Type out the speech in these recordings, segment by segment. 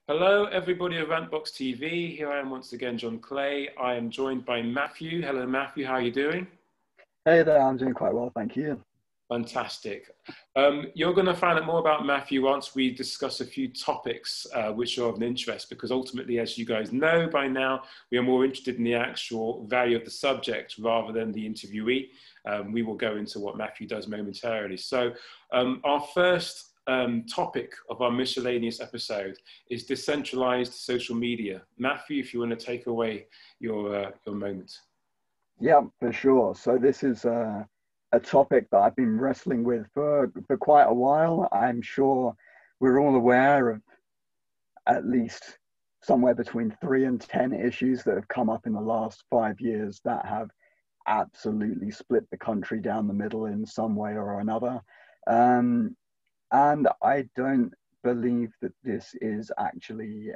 Hello, everybody at Rantbox TV. Here I am once again, John Clay. I am joined by Matthew. Hello, Matthew. How are you doing? Hey there, I'm doing quite well, thank you. Fantastic. You're going to find out more about Matthew once we discuss a few topics which are of an interest, because ultimately, as you guys know by now, we are more interested in the actual value of the subject rather than the interviewee. We will go into what Matthew does momentarily. So our first topic of our miscellaneous episode is decentralized social media. Matthew, if you want to take away your moment. Yeah, for sure. So this is a topic that I've been wrestling with for quite a while. I'm sure we're all aware of at least somewhere between 3 and 10 issues that have come up in the last 5 years that have absolutely split the country down the middle in some way or another. And I don't believe that this is actually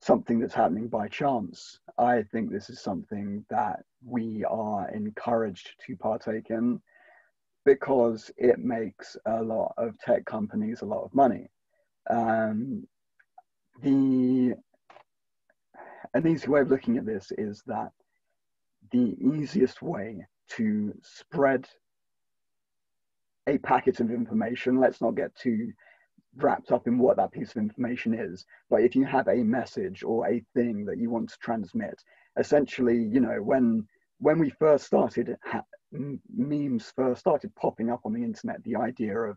something that's happening by chance. I think this is something that we are encouraged to partake in because it makes a lot of tech companies a lot of money. An easy way of looking at this is that the easiest way to spread a packet of information, let's not get too wrapped up in what that piece of information is, but if you have a message or a thing that you want to transmit, essentially, you know, when we first started, memes first started popping up on the internet, the idea of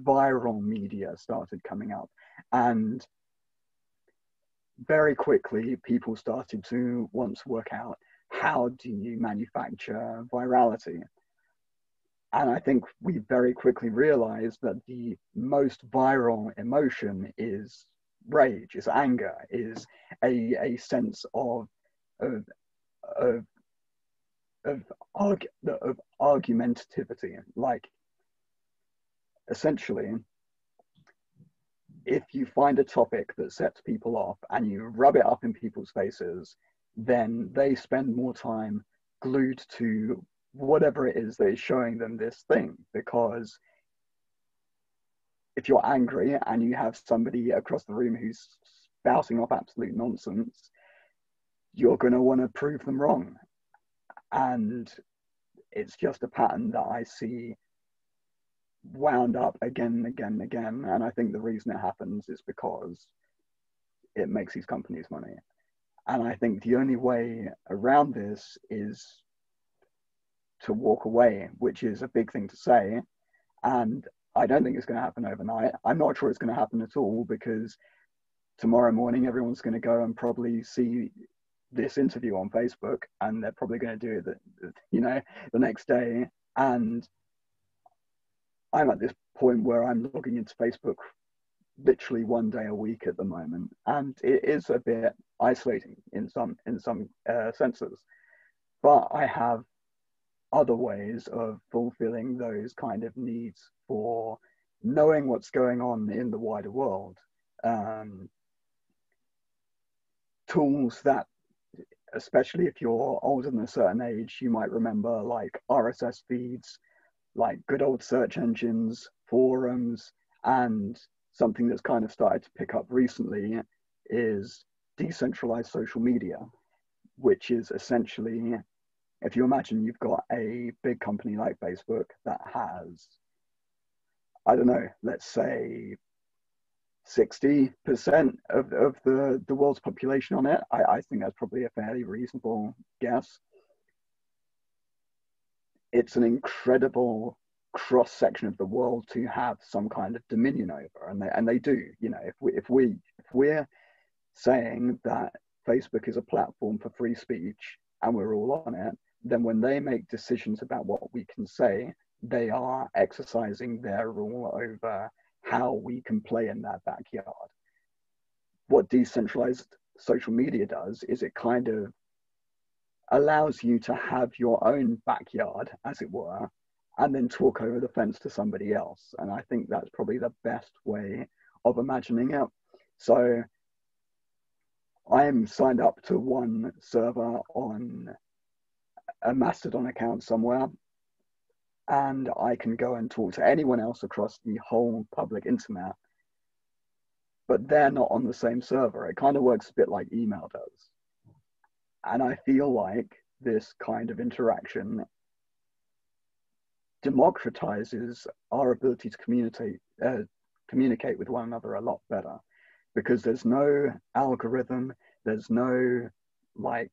viral media started coming up, and very quickly people started to want to work out, how do you manufacture virality? And I think we very quickly realized that the most viral emotion is rage, is anger, is a sense of argumentativity. Like, essentially, if you find a topic that sets people off and you rub it up in people's faces, then they spend more time glued to whatever it is that is showing them this thing. Because if you're angry and you have somebody across the room who's spouting off absolute nonsense, you're going to want to prove them wrong. And it's just a pattern that I see wound up again and again and again. And I think the reason it happens is because it makes these companies money. And I think the only way around this is to walk away, which is a big thing to say. And I don't think it's going to happen overnight. I'm not sure it's going to happen at all, because tomorrow morning, everyone's going to go and probably see this interview on Facebook, and they're probably going to do it, the next day. And I'm at this point where I'm logging into Facebook literally one day a week at the moment, and it is a bit isolating in some senses. But I have other ways of fulfilling those kind of needs for knowing what's going on in the wider world. Tools that, especially if you're older than a certain age, you might remember, like RSS feeds, like good old search engines, forums, and something that's kind of started to pick up recently is decentralized social media, which is essentially, if you imagine you've got a big company like Facebook that has, I don't know, let's say 60% of the world's population on it. I think that's probably a fairly reasonable guess. It's an incredible cross section of the world to have some kind of dominion over, and they do. You know, if we're saying that Facebook is a platform for free speech and we're all on it, then when they make decisions about what we can say, they are exercising their rule over how we can play in that backyard. What decentralized social media does is it kind of allows you to have your own backyard, as it were, and then talk over the fence to somebody else. And I think that's probably the best way of imagining it. So I'm signed up to one server on a Mastodon account somewhere, and I can go and talk to anyone else across the whole public internet but they're not on the same server. It kind of works a bit like email does. And I feel like this kind of interaction democratizes our ability to communicate with one another a lot better, because there's no algorithm, there's no like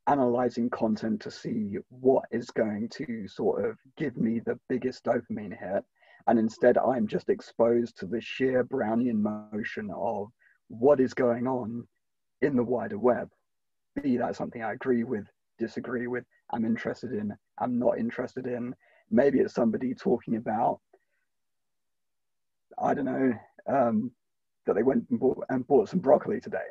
analyzing content to see what is going to sort of give me the biggest dopamine hit. And instead, I'm just exposed to the sheer Brownian motion of what is going on in the wider web. Be that something I agree with, disagree with, I'm interested in, I'm not interested in. Maybe it's somebody talking about, I don't know, that they went and bought some broccoli today.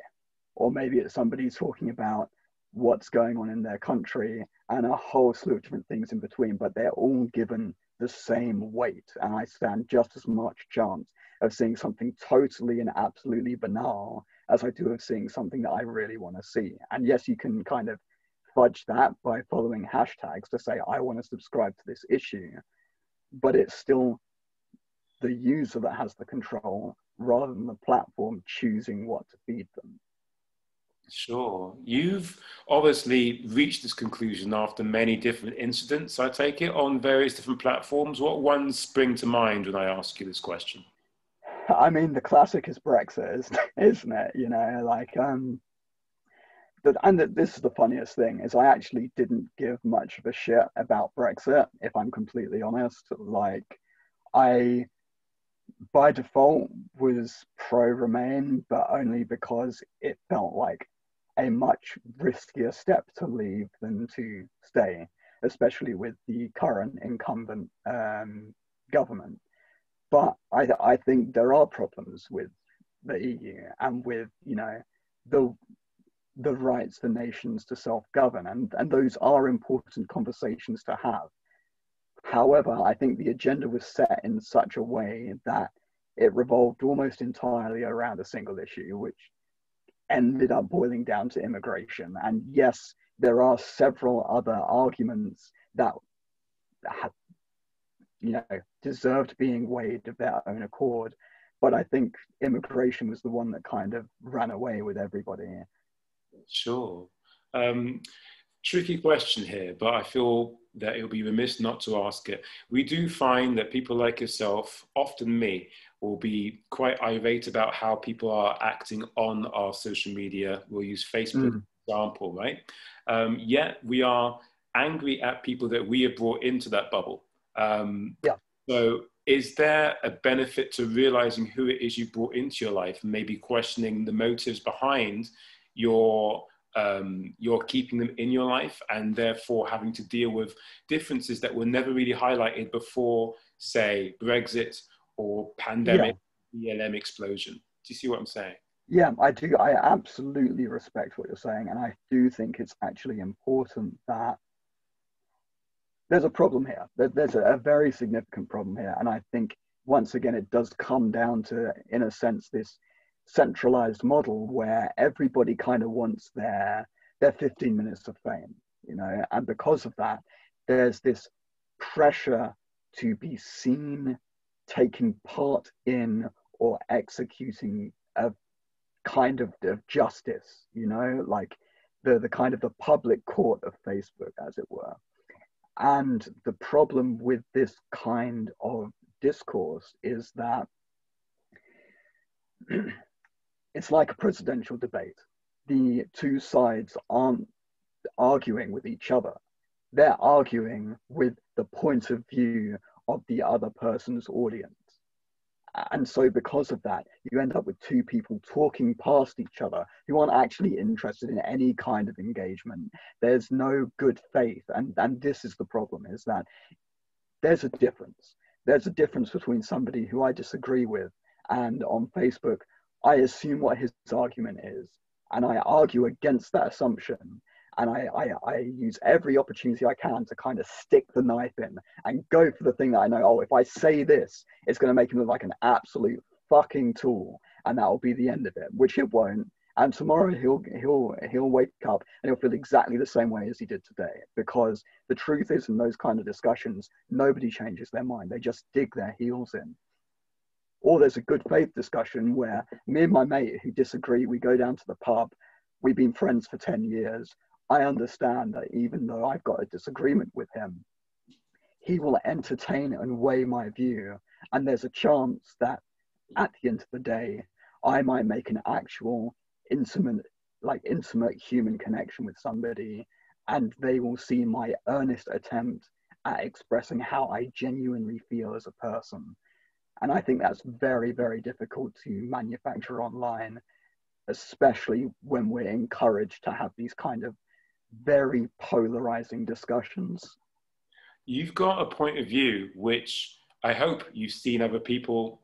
Or maybe it's somebody talking about what's going on in their country and a whole slew of different things in between, but they're all given the same weight. And I stand just as much chance of seeing something totally and absolutely banal as I do of seeing something that I really want to see. And yes, you can kind of fudge that by following hashtags to say, I want to subscribe to this issue, but it's still the user that has the control rather than the platform choosing what to feed them. Sure. You've obviously reached this conclusion after many different incidents, I take it, on various different platforms. What ones spring to mind when I ask you this question? I mean, the classic is Brexit, isn't it? You know, like, this is the funniest thing, is I actually didn't give much of a shit about Brexit, if I'm completely honest. Like, I, by default, was pro-Remain, but only because it felt like a much riskier step to leave than to stay, especially with the current incumbent government. But I think there are problems with the EU and with, you know, the rights for nations to self-govern, and those are important conversations to have. However, I think the agenda was set in such a way that it revolved almost entirely around a single issue, which ended up boiling down to immigration. And yes, there are several other arguments that have, you know, deserved being weighed of their own accord. But I think immigration was the one that kind of ran away with everybody. Sure. Tricky question here, but I feel that it would be remiss not to ask it. We do find that people like yourself, often me, will be quite irate about how people are acting on our social media. We'll use Facebook as an example, right? Yet we are angry at people that we have brought into that bubble. Yeah. So is there a benefit to realizing who it is you brought into your life and maybe questioning the motives behind your you're keeping them in your life, and therefore having to deal with differences that were never really highlighted before, say, Brexit or pandemic, BLM explosion? Do you see what I'm saying? Yeah, I do. I absolutely respect what you're saying. And I do think it's actually important that there's a problem here. There's a very significant problem here. And I think, once again, it does come down to, in a sense, this centralized model where everybody kind of wants their 15 minutes of fame, you know, and because of that, there's this pressure to be seen taking part in or executing a kind of justice, you know, like the kind of the public court of Facebook, as it were. And the problem with this kind of discourse is that it's like a presidential debate. The two sides aren't arguing with each other. They're arguing with the point of view of the other person's audience. And so because of that, you end up with two people talking past each other who aren't actually interested in any kind of engagement. There's no good faith. And this is the problem, is that there's a difference. There's a difference between somebody who I disagree with, and on Facebook, I assume what his argument is, and I argue against that assumption, and I use every opportunity I can to kind of stick the knife in and go for the thing that I know, oh, if I say this, it's going to make him look like an absolute fucking tool, and that will be the end of it, which it won't. And tomorrow he'll wake up and he'll feel exactly the same way as he did today, because the truth is, in those kind of discussions, nobody changes their mind. They just dig their heels in. Or there's a good faith discussion where me and my mate who disagree, we go down to the pub, we've been friends for 10 years. I understand that even though I've got a disagreement with him, he will entertain and weigh my view. And there's a chance that at the end of the day, I might make an actual intimate human connection with somebody, and they will see my earnest attempt at expressing how I genuinely feel as a person. And I think that's very, very difficult to manufacture online, especially when we're encouraged to have these kind of very polarizing discussions. You've got a point of view which I hope you've seen other people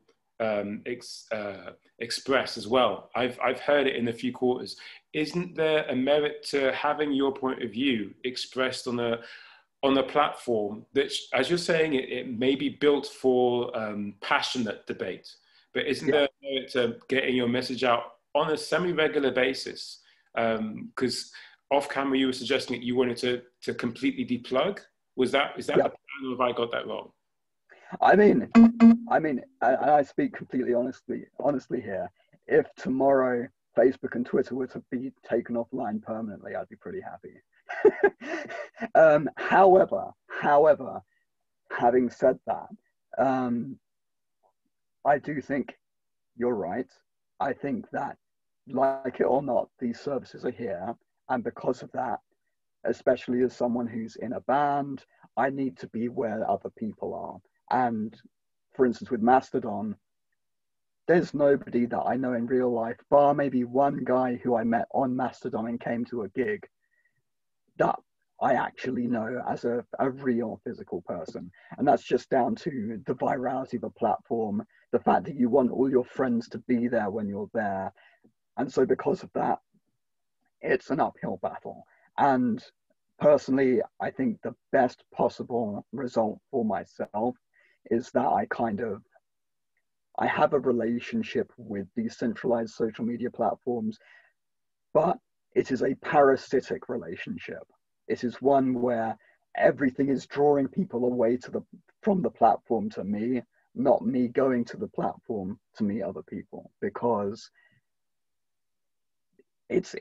express as well. I've heard it in a few quarters. Isn't there a merit to having your point of view expressed on a platform that, as you're saying, it may be built for passionate debate, but isn't there a merit to getting your message out on a semi-regular basis? Because off camera you were suggesting that you wanted to completely deplug. Is that the plan, or have I got that wrong? I mean, I speak completely honestly here. If tomorrow Facebook and Twitter were to be taken offline permanently, I'd be pretty happy. However, having said that, I do think you're right. I think that, like it or not, these services are here, and because of that, especially as someone who's in a band, I need to be where other people are. And for instance, with Mastodon, there's nobody that I know in real life, bar maybe one guy who I met on Mastodon and came to a gig, that I actually know as a real physical person. And that's just down to the virality of a platform, the fact that you want all your friends to be there when you're there. And so because of that, it's an uphill battle. And personally, I think the best possible result for myself is that I have a relationship with these centralized social media platforms, but it is a parasitic relationship. It is one where everything is drawing people away from the platform to me, not me going to the platform to meet other people, because it's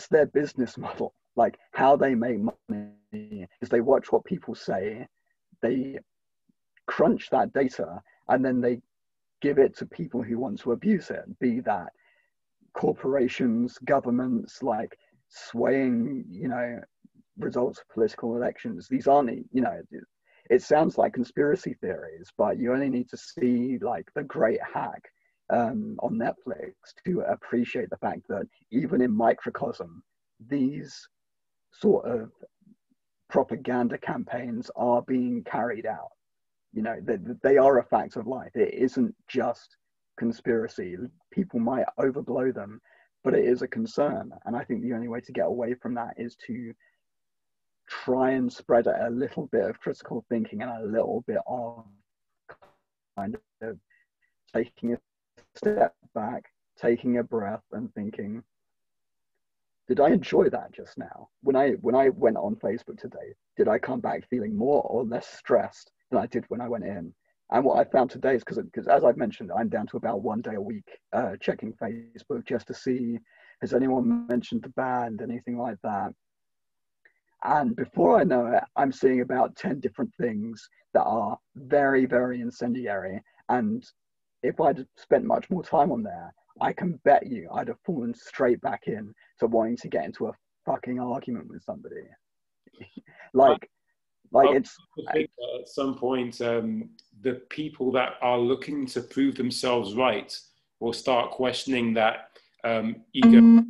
their business model. Like, how they make money is they watch what people say, they crunch that data, and then they give it to people who want to abuse it, be that corporations, governments, like swaying, results of political elections. These aren't, it sounds like conspiracy theories, but you only need to see like The Great Hack on Netflix to appreciate the fact that even in microcosm, these sort of propaganda campaigns are being carried out. They are a fact of life. It isn't just conspiracy. People might overblow them, but it is a concern. And I think the only way to get away from that is to try and spread a little bit of critical thinking and a little bit of kind of taking a step back, taking a breath and thinking, did I enjoy that just now? When I went on Facebook today, did I come back feeling more or less stressed than I did when I went in? And what I found today is, because as I've mentioned, I'm down to about 1 day a week checking Facebook just to see, has anyone mentioned the band, anything like that? And before I know it, I'm seeing about 10 different things that are very, very incendiary. And if I'd spent much more time on there, I can bet you I'd have fallen straight back in to wanting to get into a fucking argument with somebody. I it's. I think that at some point, the people that are looking to prove themselves right will start questioning that ego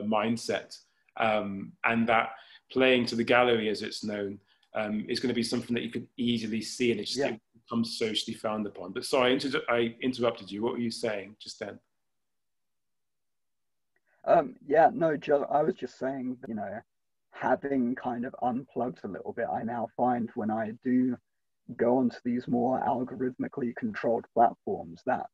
mindset, and that playing to the gallery, as it's known, is going to be something that you could easily see, and it becomes socially frowned upon. But sorry, I interrupted you. What were you saying just then? I was just saying, having kind of unplugged a little bit, I now find when I do go onto these more algorithmically controlled platforms that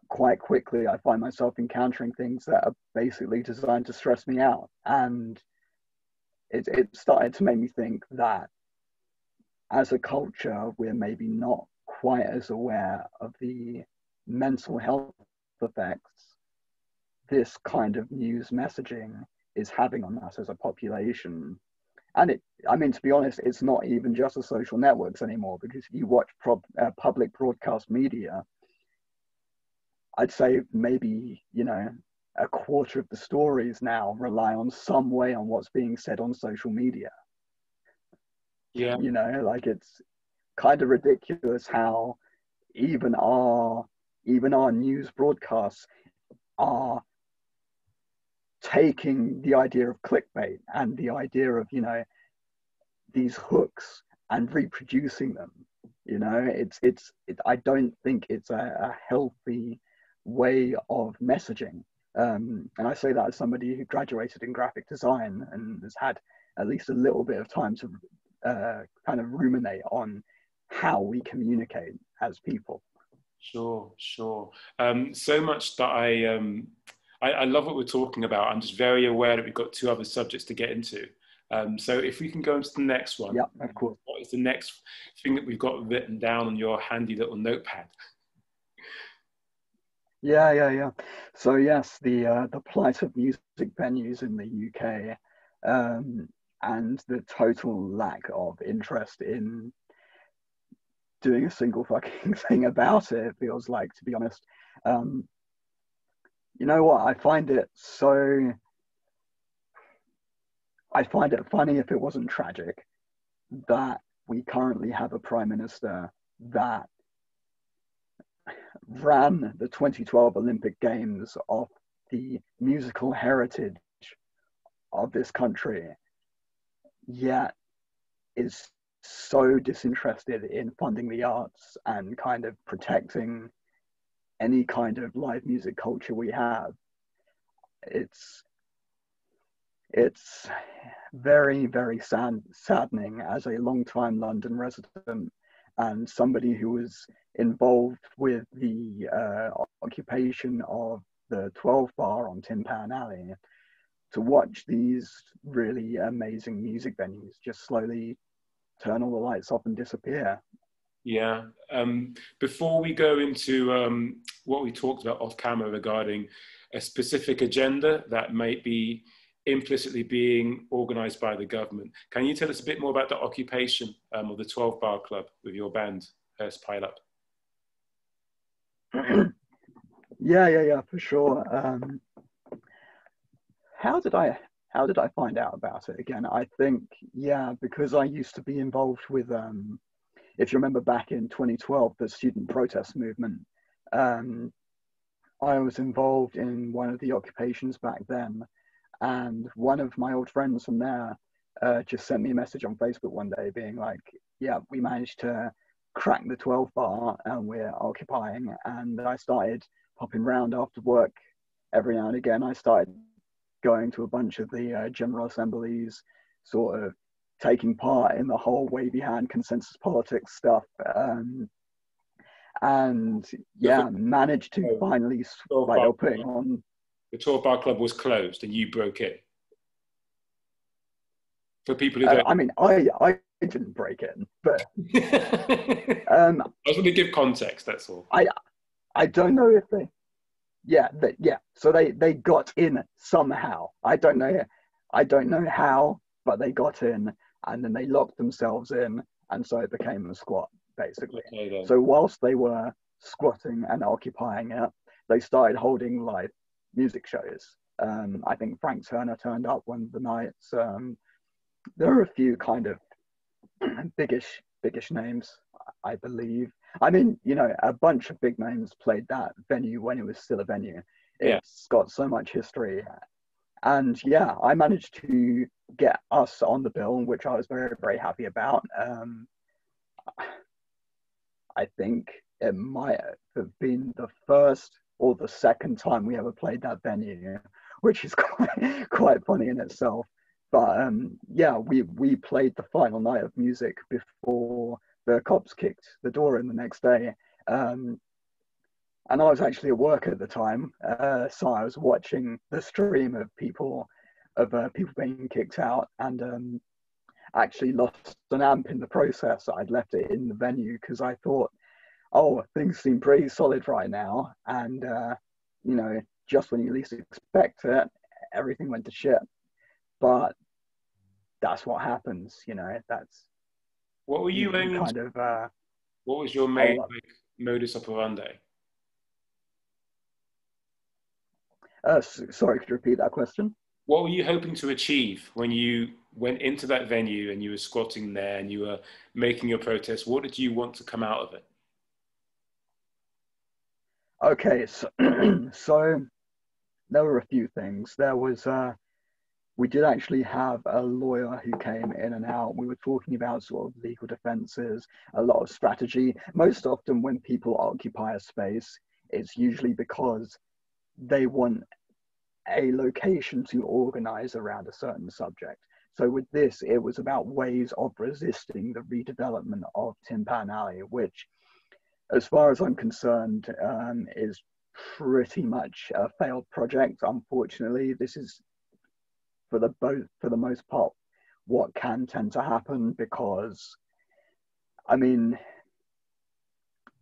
quite quickly I find myself encountering things that are basically designed to stress me out. And it started to make me think that as a culture, we're maybe not quite as aware of the mental health effects this kind of news messaging is having on us as a population. And I mean, to be honest, it's not even just the social networks anymore, because if you watch public broadcast media, I'd say maybe, a quarter of the stories now rely on some way on what's being said on social media. Yeah. Like, it's kind of ridiculous how even our news broadcasts are taking the idea of clickbait and the idea of, these hooks and reproducing them. I don't think it's a healthy way of messaging. And I say that as somebody who graduated in graphic design and has had at least a little bit of time to kind of ruminate on how we communicate as people. Sure. So much that I love what we're talking about. I'm just very aware that we've got 2 other subjects to get into. So if we can go into the next one. Yeah, of course. What is the next thing that we've got written down on your handy little notepad? Yeah. So yes, the plight of music venues in the UK, and the total lack of interest in doing a single fucking thing about it, it feels like, to be honest. You know what? I find it funny if it wasn't tragic that we currently have a prime minister that ran the 2012 Olympic Games off the musical heritage of this country, yet is so disinterested in funding the arts and kind of protecting any kind of live music culture we have. It's very, very saddening as a long-time London resident and somebody who was involved with the occupation of the 12 Bar on Tin Pan Alley, to watch these really amazing music venues just slowly turn all the lights off and disappear. Yeah. Before we go into what we talked about off camera regarding a specific agenda that might be implicitly being organised by the government, can you tell us a bit more about the occupation of the 12 Bar Club with your band, Pile Up? Yeah, for sure. How did I find out about it again? I think, because I used to be involved with, if you remember back in 2012, the student protest movement, I was involved in one of the occupations back then. And one of my old friends from there just sent me a message on Facebook one day being like, yeah, we managed to crack the 12 Bar and we're occupying. And I started popping around after work every now and again. I started going to a bunch of the general assemblies, sort of taking part in the whole wavy hand consensus politics stuff. And managed to finally, like, they were putting on. The 12 Bar Club was closed and you broke it. For people who don't... I mean, I didn't break in, but... I was going to give context, that's all. I don't know if they... So they got in somehow. I don't know how, but they got in, and then they locked themselves in, and so it became a squat, basically. Okay, so whilst they were squatting and occupying it, they started holding live music shows. I think Frank Turner turned up one of the nights. There are a few kind of biggish names, I believe. I mean, a bunch of big names played that venue when it was still a venue. It's got so much history. And I managed to get us on the bill, which I was very, very happy about. I think it might have been the first or the second time we ever played that venue, which is quite funny in itself. But we played the final night of music before the cops kicked the door in the next day. And I was actually at work at the time, so I was watching the stream of people being kicked out, and actually lost an amp in the process. I'd left it in the venue because I thought oh, things seem pretty solid right now, and just when you least expect it, everything went to shit. But that's what happens, that's What were you you aiming to, kind of what was your main oh like modus operandi? sorry, could you repeat that question? What were you hoping to achieve when you went into that venue and you were squatting there and you were making your protest? What did you want to come out of it? Okay, so, so there were a few things. There was we did actually have a lawyer who came in and out. We were talking about sort of legal defenses, a lot of strategy. Most often when people occupy a space, it's usually because they want a location to organize around a certain subject. So with this, it was about ways of resisting the redevelopment of Tin Pan Alley, which, as far as I'm concerned, is pretty much a failed project. Unfortunately, this is for the most part what can tend to happen because, I mean,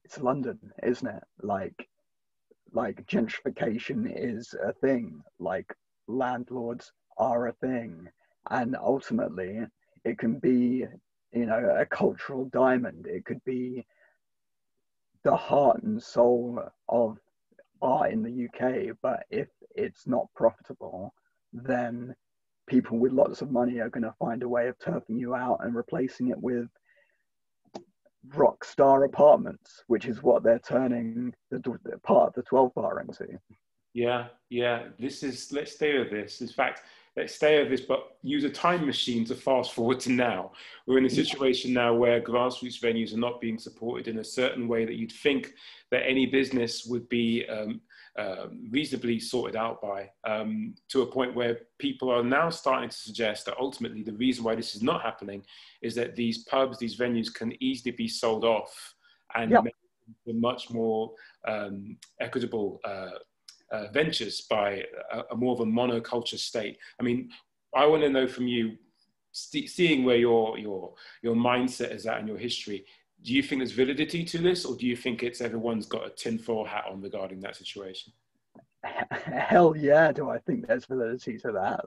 it's London, isn't it? Like gentrification is a thing, like landlords are a thing, and ultimately it can be, a cultural diamond. It could be the heart and soul of art in the UK, but if it's not profitable, then people with lots of money are going to find a way of turfing you out and replacing it with rock star apartments, which is what they're turning the part of the 12 bar into. Yeah, yeah. Let's stay with this. In fact, let's stay with this, but use a time machine to fast forward to now. We're in a situation now where grassroots venues are not being supported in a certain way that you'd think that any business would be reasonably sorted out by, to a point where people are now starting to suggest that ultimately the reason why this is not happening is that these pubs, these venues can easily be sold off and Yep. make much more equitable ventures by a more of a monoculture state. I mean, I want to know from you, seeing where your mindset is at and your history, do you think there's validity to this, or do you think it's everyone's got a tinfoil hat on regarding that situation? Hell yeah, do I think there's validity to that.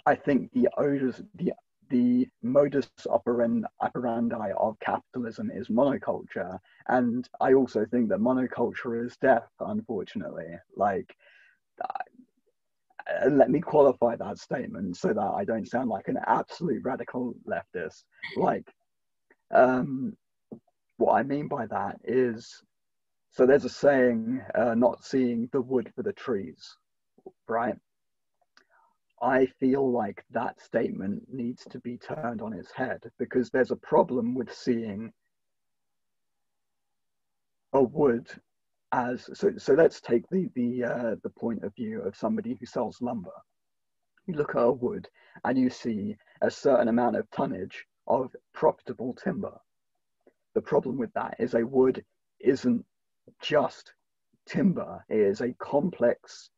I think the modus operandi of capitalism is monoculture, and I also think that monoculture is death. Unfortunately, let me qualify that statement so that I don't sound like an absolute radical leftist. Like, what I mean by that is, so there's a saying, not seeing the wood for the trees, right? I feel like that statement needs to be turned on its head because there's a problem with seeing a wood as so let's take the point of view of somebody who sells lumber. You look at a wood and you see a certain amount of tonnage of profitable timber. The problem with that is a wood isn't just timber. It is a complex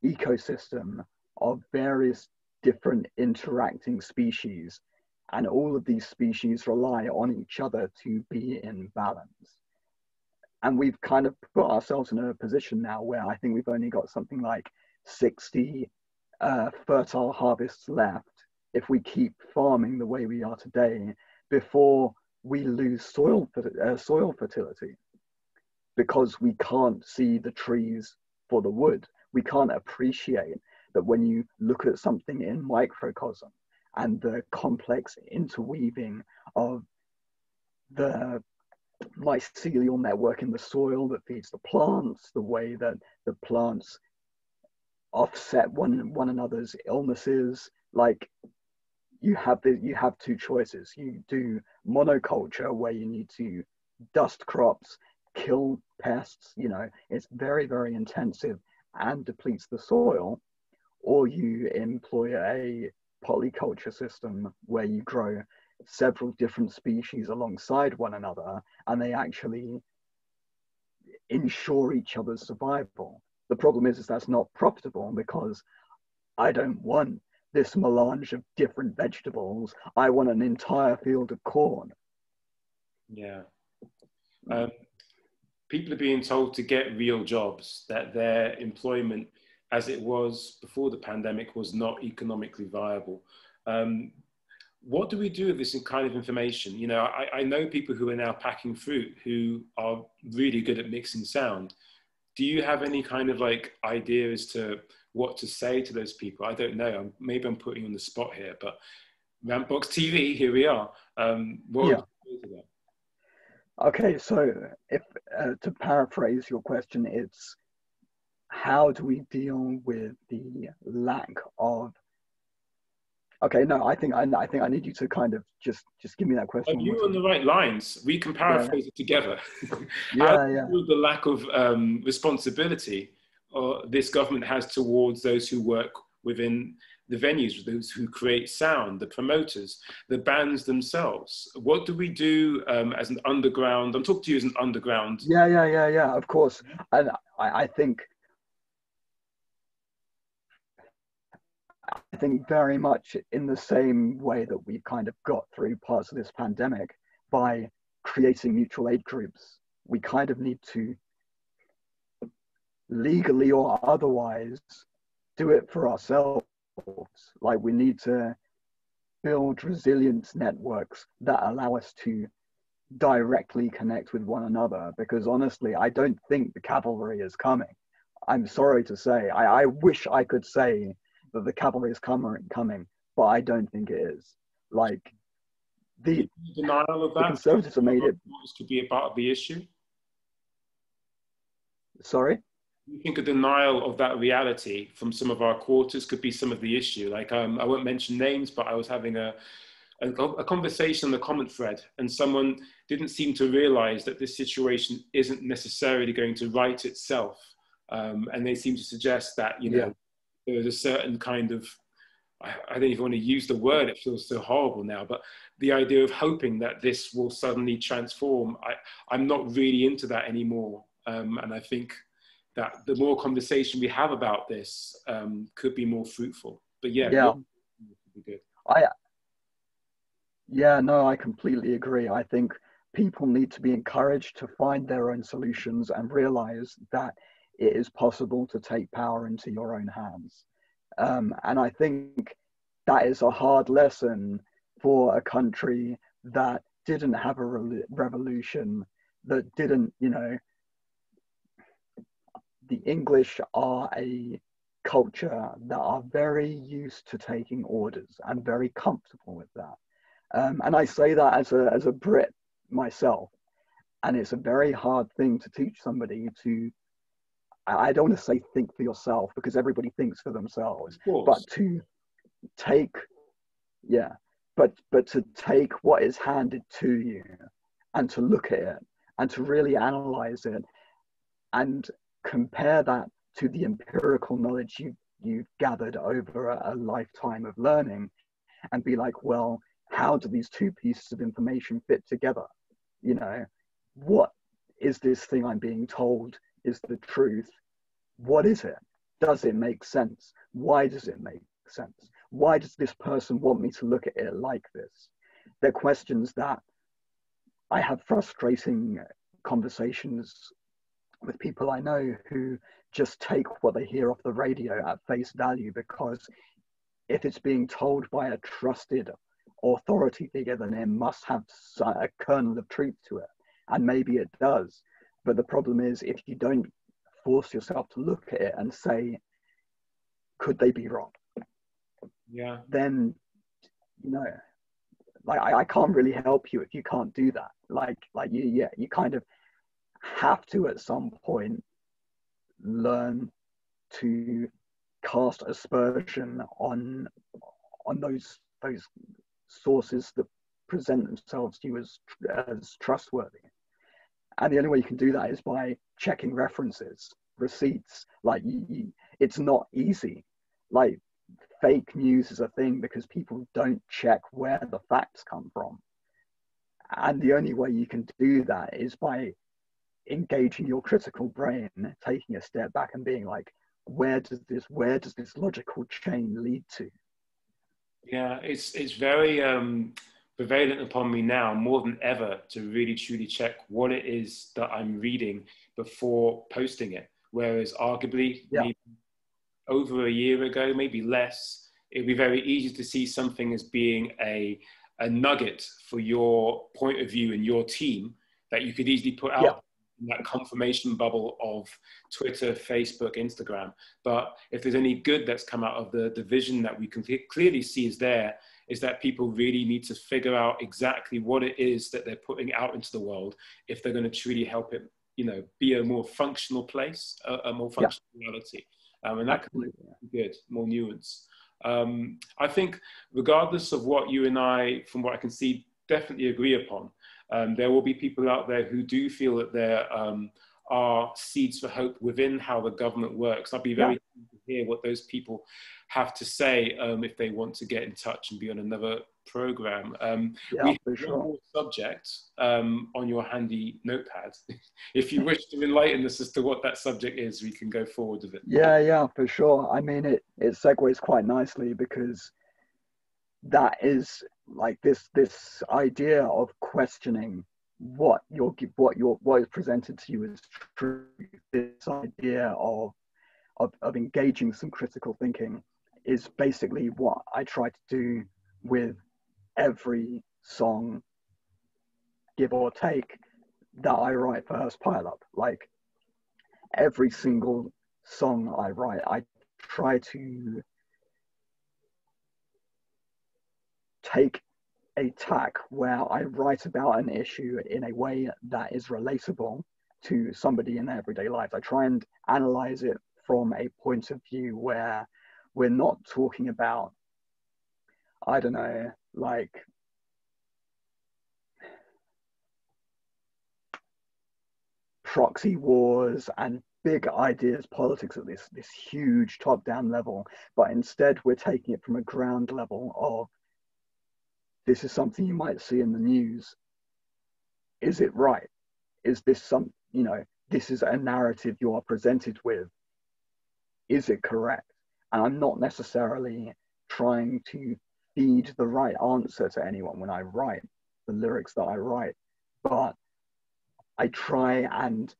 ecosystem of various different interacting species, and all of these species rely on each other to be in balance. And we've kind of put ourselves in a position now where I think we've only got something like 60 fertile harvests left if we keep farming the way we are today before we lose soil fertility, because we can't see the trees for the wood. We can't appreciate that when you look at something in microcosm and the complex interweaving of the mycelial network in the soil that feeds the plants, the way that the plants offset one another's illnesses, like you have two choices. You do monoculture where you need to dust crops, kill pests, it's very, very intensive and depletes the soil, or you employ a polyculture system where you grow several different species alongside one another and they actually ensure each other's survival. The problem is that's not profitable because I don't want this melange of different vegetables. I want an entire field of corn. Yeah, Um, people are being told to get real jobs, that their employment as it was before the pandemic was not economically viable. What do we do with this kind of information? You know, I know people who are now packing fruit who are really good at mixing sound. Do you have any kind of like idea as to what to say to those people? I don't know. Maybe I'm putting you on the spot here, but Rantbox TV, here we are. What would you say to that? Okay, so if to paraphrase your question, it's how do we deal with the lack of? Okay, no, I think I need you to kind of just give me that question one more You're on time. the right lines. We can paraphrase it together. How do you feel the lack of responsibility this government has towards those who work within the venues, those who create sound, the promoters, the bands themselves? What do we do as an underground? I'm talking to you as an underground. Yeah, of course. And I think very much in the same way that we've kind of got through parts of this pandemic by creating mutual aid groups, we kind of need to legally or otherwise do it for ourselves. Like we need to build resilience networks that allow us to directly connect with one another, because honestly, I don't think the cavalry is coming. I'm sorry to say. I wish I could say that the cavalry is coming, but I don't think it is. Like the denial of that. The Conservatives have made it to be a part of the issue. Sorry? You think a denial of that reality from some of our quarters could be some of the issue? Like, I won't mention names, but I was having a conversation on the comment thread, and someone didn't seem to realize that this situation isn't necessarily going to right itself. And they seem to suggest that, you know, there's a certain kind of, I don't even want to use the word, it feels so horrible now, but the idea of hoping that this will suddenly transform, I'm not really into that anymore. And I think that the more conversation we have about this could be more fruitful. But yeah. Would be good. I completely agree. I think people need to be encouraged to find their own solutions and realize that it is possible to take power into your own hands. And I think that is a hard lesson for a country that didn't have a revolution, that didn't, you know, the English are a culture that are very used to taking orders and very comfortable with that. And I say that as a Brit myself, and it's a very hard thing to teach somebody to, I don't want to say think for yourself, because everybody thinks for themselves, but to take, but to take what is handed to you and to look at it and to really analyze it and compare that to the empirical knowledge you've gathered over a lifetime of learning, and be like, well, how do these two pieces of information fit together? You know, what is this thing I'm being told is the truth? What is it? Does it make sense? Why does it make sense? Why does this person want me to look at it like this? They're questions that I have frustrating conversations with people I know who just take what they hear off the radio at face value, because if it's being told by a trusted authority figure, then it must have a kernel of truth to it. And maybe it does. But the problem is, if you don't force yourself to look at it and say, could they be wrong? Yeah. Then, you know, like I can't really help you if you can't do that. Like you kind of have to at some point learn to cast aspersion on those sources that present themselves to you as trustworthy. And the only way you can do that is by checking references, receipts. Like it's not easy. Like fake news is a thing because people don't check where the facts come from. And the only way you can do that is by engaging your critical brain, taking a step back and being like, where does this logical chain lead to? Yeah, it's very prevalent upon me now more than ever to really truly check what it is that I'm reading before posting it. Whereas arguably, maybe over a year ago, maybe less, it'd be very easy to see something as being a nugget for your point of view and your team that you could easily put out in that confirmation bubble of Twitter, Facebook, Instagram. But if there's any good that's come out of the vision that we can clearly see is there, is that people really need to figure out exactly what it is that they're putting out into the world if they're going to truly help it, you know, be a more functional place, a more functional reality. And that could be good, more nuance. I think regardless of what you and I, from what I can see, definitely agree upon, there will be people out there who do feel that there are seeds for hope within how the government works. I'd be very keen to hear what those people have to say if they want to get in touch and be on another program. We have one more subject on your handy notepad. If you wish to enlighten us as to what that subject is, we can go forward with it. Yeah, for sure. I mean, it segues quite nicely because that is like this idea of questioning what is presented to you as truth. This idea of engaging some critical thinking is basically what I try to do with every song, give or take, that I write for Hearst Pile Up. Like every single song I write, I try to take a tack where I write about an issue in a way that is relatable to somebody in their everyday life. I try and analyze it from a point of view where we're not talking about, I don't know, like proxy wars and big ideas politics at this huge top-down level, but instead we're taking it from a ground level of, this is something you might see in the news. Is it right? Is this some, you know, this is a narrative you are presented with. Is it correct? And I'm not necessarily trying to feed the right answer to anyone when I write the lyrics that I write, but I try and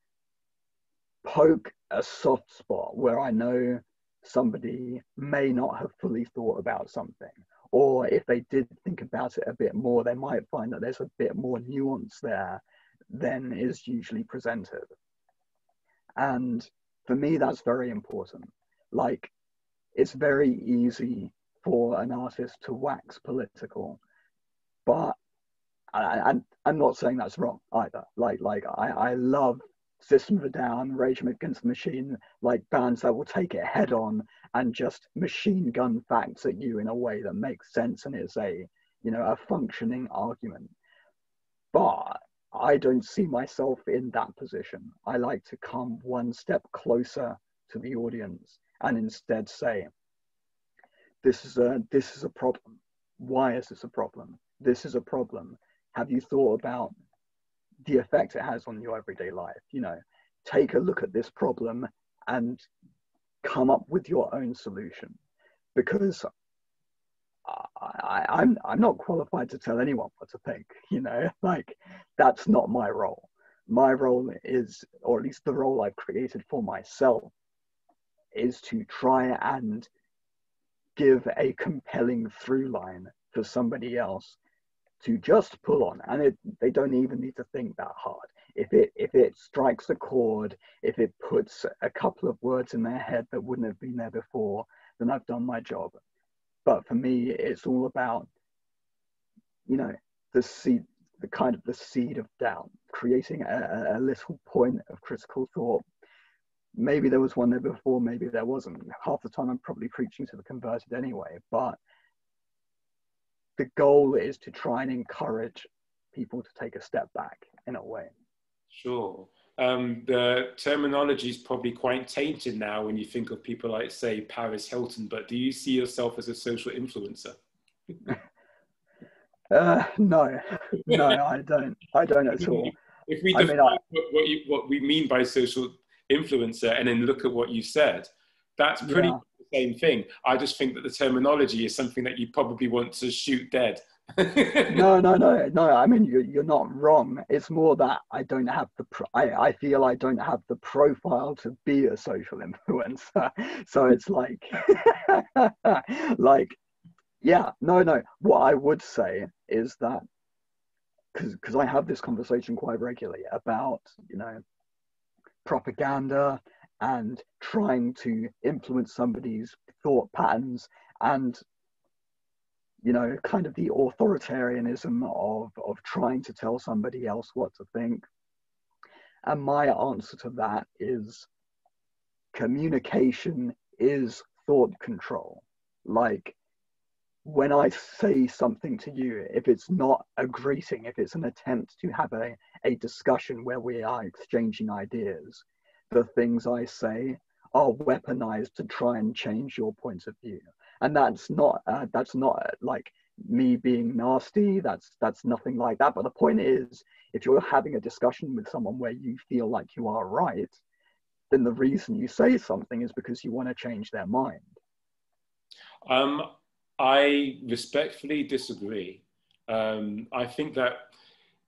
poke a soft spot where I know somebody may not have fully thought about something. Or if they did think about it a bit more, they might find that there's a bit more nuance there than is usually presented. And for me, that's very important. Like, it's very easy for an artist to wax political, but I'm not saying that's wrong either. Like I love System of a Down, Rage Against the Machine, like bands that will take it head on and just machine gun facts at you in a way that makes sense and is a, you know, a functioning argument. But I don't see myself in that position. I like to come one step closer to the audience and instead say, this is a problem. Why is this a problem? This is a problem. Have you thought about the effect it has on your everyday life? You know, take a look at this problem and come up with your own solution. Because I'm not qualified to tell anyone what to think, you know, like that's not my role. My role is, or at least the role I've created for myself, is to try and give a compelling through line for somebody else to just pull on, and they don't even need to think that hard. If it strikes a chord, if it puts a couple of words in their head that wouldn't have been there before, then I've done my job. But for me, it's all about, you know, the seed of doubt, creating a little point of critical thought. Maybe there was one there before, maybe there wasn't. Half the time I'm probably preaching to the converted anyway, but the goal is to try and encourage people to take a step back in a way. Sure. The terminology is probably quite tainted now when you think of people like, say, Paris Hilton, but do you see yourself as a social influencer? No, I don't at all. If we define what we mean by social influencer and then look at what you said, that's pretty much the same thing. I just think that the terminology is something that you probably want to shoot dead No. I mean, you're not wrong. It's more that I don't have I feel I don't have the profile to be a social influencer. So it's like, like, yeah, no. What I would say is that because I have this conversation quite regularly about, propaganda and trying to influence somebody's thought patterns and kind of the authoritarianism of trying to tell somebody else what to think. And my answer to that is communication is thought control. Like, when I say something to you, if it's not a greeting, if it's an attempt to have a discussion where we are exchanging ideas, the things I say are weaponized to try and change your point of view. And that's not like me being nasty. That's nothing like that. But the point is, if you're having a discussion with someone where you feel like you are right, then the reason you say something is because you want to change their mind. I respectfully disagree. I think that,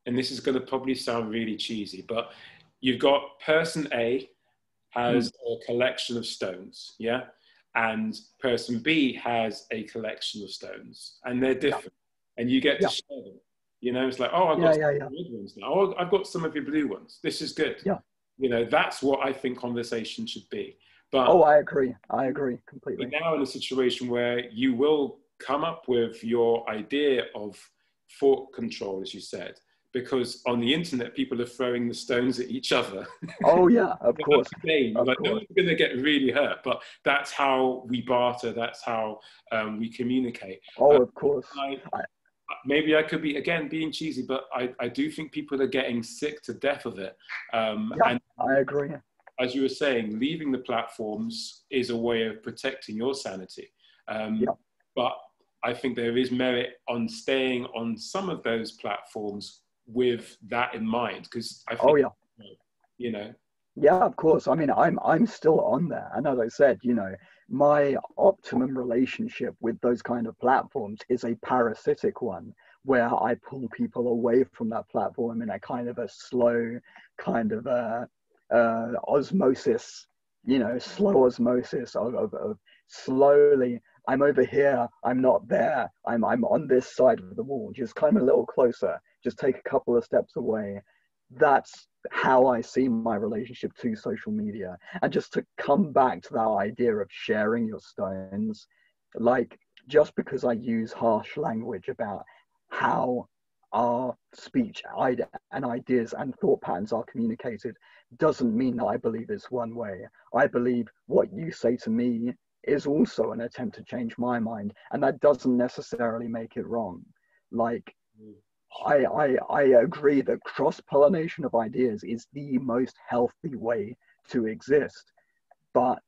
and this is going to probably sound really cheesy, but you've got person A has a collection of stones, yeah? And person B has a collection of stones, and they're different. Yeah. And you get to share them. It's like, oh, I've got some red ones now. Oh, I've got some of your blue ones. This is good. Yeah. That's what I think conversation should be. But I agree completely. We're now in a situation where you will come up with your idea of thought control, as you said, because on the internet, people are throwing the stones at each other. Oh yeah, of course. No one's going to get really hurt, but that's how we barter. That's how we communicate. Oh, of course. Maybe I could be, again, being cheesy, but I do think people are getting sick to death of it. And I agree. As you were saying, leaving the platforms is a way of protecting your sanity. But I think there is merit on staying on some of those platforms with that in mind, because I think, Yeah, of course. I mean, I'm still on there, and as I said, my optimum relationship with those kind of platforms is a parasitic one, where I pull people away from that platform in a kind of a slow kind of osmosis, slow osmosis of slowly. I'm over here. I'm not there. I'm on this side of the wall. Just come a little closer. Just take a couple of steps away. That's how I see my relationship to social media. And just to come back to that idea of sharing your stones, like, just because I use harsh language about how our speech and ideas and thought patterns are communicated doesn't mean that I believe it's one way. I believe what you say to me is also an attempt to change my mind, and that doesn't necessarily make it wrong. Like, I agree that cross-pollination of ideas is the most healthy way to exist, but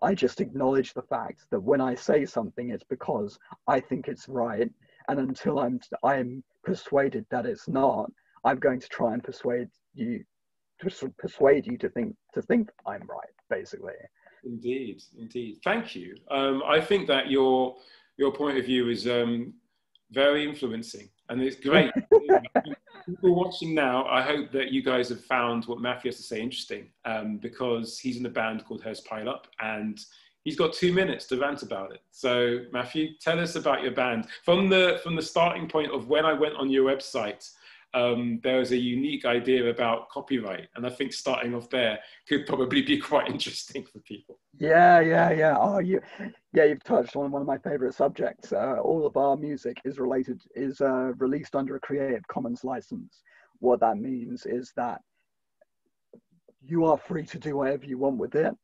I just acknowledge the fact that when I say something, it's because I think it's right, and until I'm persuaded that it's not, I'm going to try and persuade you to think I'm right, basically. Indeed. Thank you. I think that your point of view is very influencing, and it's great. People watching now, I hope that you guys have found what Matthew has to say interesting, because he's in a band called Hers Pile Up, and he's got 2 minutes to rant about it. So Matthew, tell us about your band. From the starting point of when I went on your website, there was a unique idea about copyright, and I think starting off there could probably be quite interesting for people. Yeah. Oh, you've touched on one of my favorite subjects. All of our music is released under a Creative Commons license. What that means is that you are free to do whatever you want with it,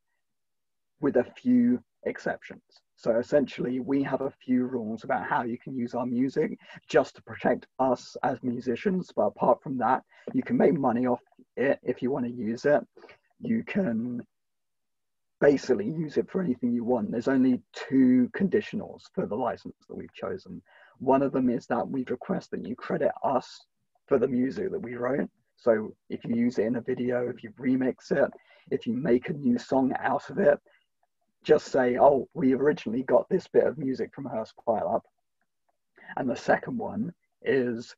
with a few exceptions. So essentially, we have a few rules about how you can use our music just to protect us as musicians. But apart from that, you can make money off it if you want to use it. You can basically use it for anything you want. There's only 2 conditionals for the license that we've chosen. One of them is that we request that you credit us for the music that we wrote. So if you use it in a video, if you remix it, if you make a new song out of it, just say, oh, we originally got this bit of music from Hers Pile Up. And the second one is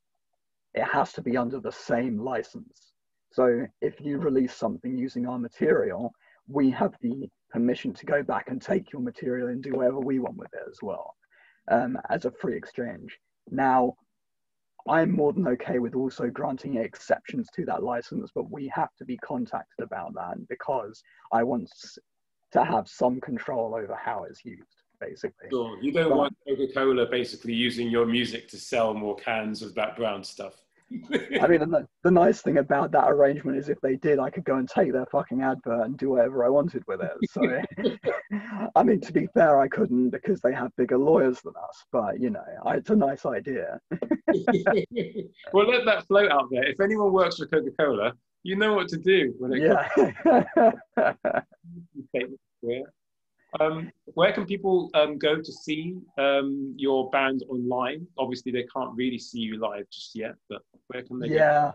it has to be under the same license. So if you release something using our material, we have the permission to go back and take your material and do whatever we want with it as well, as a free exchange. Now, I'm more than okay with also granting exceptions to that license, but we have to be contacted about that because I want to have some control over how it's used, basically. Sure. You don't want Coca-Cola basically using your music to sell more cans of that brown stuff. I mean, the nice thing about that arrangement is if they did, I could go and take their fucking advert and do whatever I wanted with it. So, I mean, to be fair, I couldn't because they have bigger lawyers than us. But, you know, it's a nice idea. Well, let that float out there. If anyone works for Coca-Cola, you know what to do when it comes. Where can people go to see your band online? Obviously, they can't really see you live just yet, but where can they go?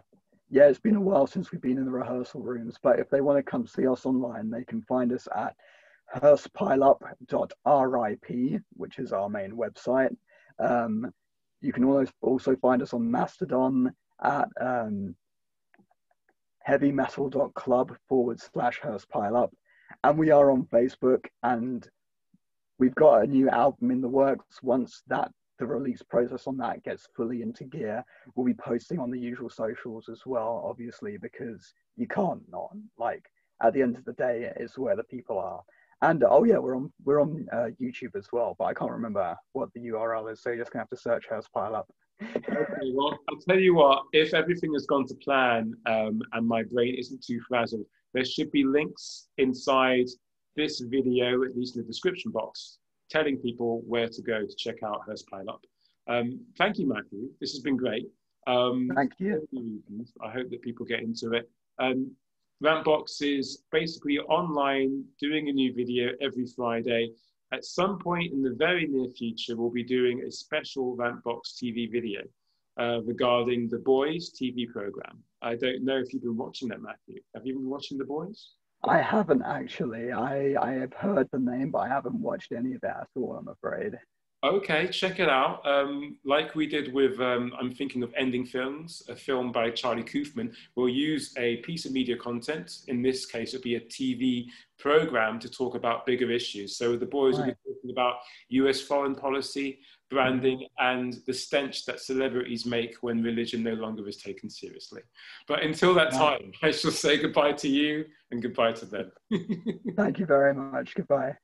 Yeah, it's been a while since we've been in the rehearsal rooms, but if they want to come see us online, they can find us at hearstpileup.rip, which is our main website. You can also find us on Mastodon at heavymetal.club/hearstpileup. And we are on Facebook, and we've got a new album in the works. Once the release process on that gets fully into gear, we'll be posting on the usual socials as well, obviously, because you can't not. Like, at the end of the day, it's where the people are. And oh yeah, we're on YouTube as well, but I can't remember what the URL is, so you're just gonna have to search Hearst Pile Up. Okay, well, I'll tell you what, if everything has gone to plan and my brain isn't too frazzled, there should be links inside this video, at least in the description box, telling people where to go to check out Hearst Pile Up. Thank you, Matthew. This has been great. Thank you. I hope that people get into it. Rantbox is basically online, doing a new video every Friday. At some point in the very near future, we'll be doing a special Rantbox TV video regarding The Boys TV program. I don't know if you've been watching that, Matthew. Have you been watching The Boys? I haven't actually. I have heard the name, but I haven't watched any of that at all, I'm afraid. Okay, check it out. Like we did with, I'm thinking of Ending Films, a film by Charlie Kaufman. We'll use a piece of media content. In this case, it'll be a TV program to talk about bigger issues. So The Boys will be talking about US foreign policy, branding, and the stench that celebrities make when religion no longer is taken seriously. But until that time, I shall say goodbye to you and goodbye to them. Thank you very much. Goodbye.